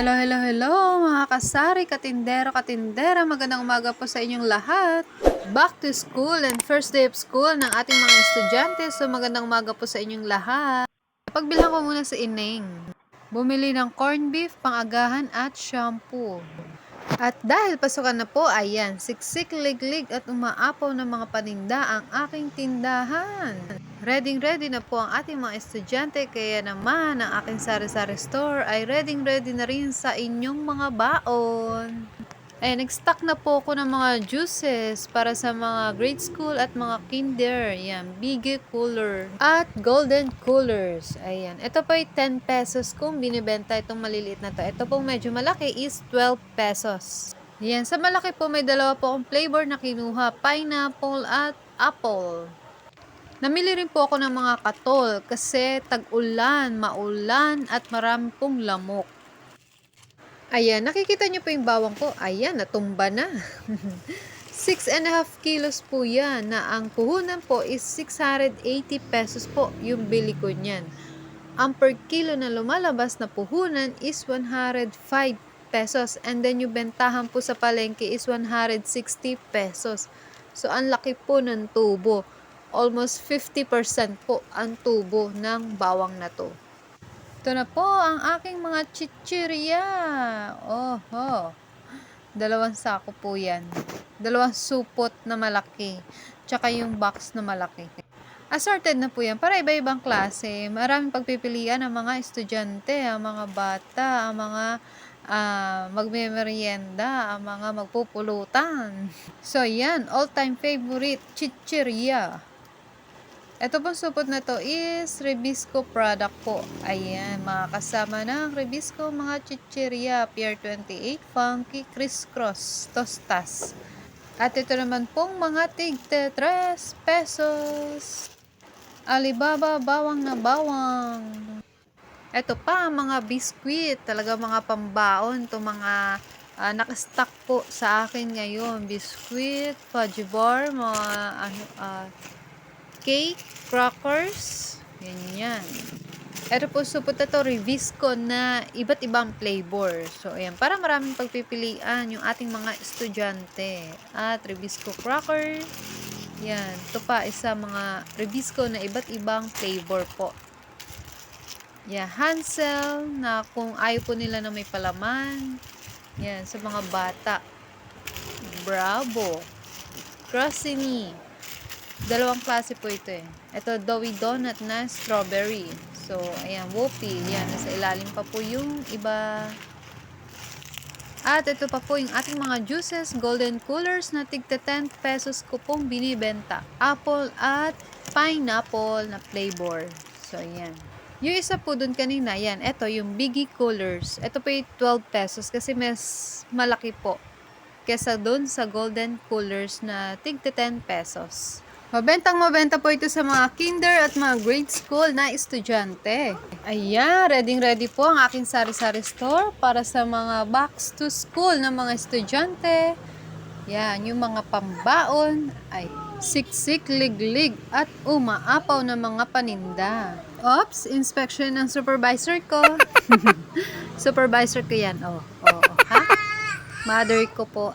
Hello, hello, hello mga kasari, katindero, katindera. Magandang umaga po sa inyong lahat. Back to school and first day of school ng ating mga estudyante. So magandang umaga po sa inyong lahat. Pagbilhan ko muna sa Ineng. Bumili ng corned beef, pangagahan at shampoo. At dahil pasukan na po, ayan, siksik, liglig at umaapaw ng mga paninda ang aking tindahan. Ready na po ang ating mga estudyante, kaya naman ang aking sari-sari store ay ready na rin sa inyong mga baon. Ayan, nag-stock na po ako ng mga juices para sa mga grade school at mga kinder. Ayan, Biggie Cooler at Golden Coolers. Ayan, ito po ay 10 pesos kung binibenta itong maliliit na to. Ito pong medyo malaki is 12 pesos. Ayan, sa malaki po may dalawa po akong flavor na kinuha, pineapple at apple. Namili rin po ako ng mga katol kasi tag-ulan, maulan at marami pong lamok. Ayan, nakikita niyo po yung bawang ko. Ayan, natumba na. 6.5 kilos po yan na ang puhunan po is 680 pesos po yung bili ko niyan. Ang per kilo na lumalabas na puhunan is 105 pesos. And then yung bentahan po sa palengke is 160 pesos. So, ang laki po ng tubo. Almost 50% po ang tubo ng bawang na to. Ito na po ang aking mga chichirya. Oho. 2 sako po yan. 2 supot na malaki. Tsaka yung box na malaki. Assorted na po yan para iba-ibang klase. Maraming pagpipilian ang mga estudyante, ang mga bata, ang mga magme-merienda, ang mga magpupulutan. So yan, all-time favorite chichirya. Ito pong supot na to is Rebisco product po. Ayan, mga kasama ng Rebisco, mga chichirya, Pier 28, Funky, Criss-Cross, Tostas. At ito naman pong mga tig 3 pesos. Alibaba, bawang na bawang. Ito pa, mga biskwit, talaga mga pambaon. Ito mga nakastock po sa akin ngayon. Biskwit, fudge bar, mga cake, crackers, ganyan. Ito po supot na to, Rebisco na iba't ibang flavor. So, ayan, para maraming pagpipilian yung ating mga estudyante. At Rebisco cracker, yan, ito pa isa mga Rebisco na iba't ibang flavor po. Yan, Hansel, na kung ayaw po nila na may palaman. Yan, sa mga bata. Bravo. Crostini. 2 klase po ito eh. Ito, doughy donut na strawberry. So, ayan, whoopie. Yan, nasa ilalim pa po yung iba. At ito pa po yung ating mga juices, golden coolers na tig 10 pesos ko pong binibenta. Apple at pineapple na flavor. So, ayan. Yung isa po dun kanina, yan. Ito, yung Biggie Coolers. Ito po yung 12 pesos kasi mas malaki po kesa dun sa golden coolers na tig 10 pesos. Mabenta po ito sa mga kinder at mga grade school na estudyante. Ayan, ready po ang aking sari-sari store para sa mga back to school ng mga estudyante. Yan, yung mga pambaon ay siksik, liglig at umaapaw ng mga paninda. Oops, inspection ng supervisor ko. Supervisor ko yan, ha? Mother ko po.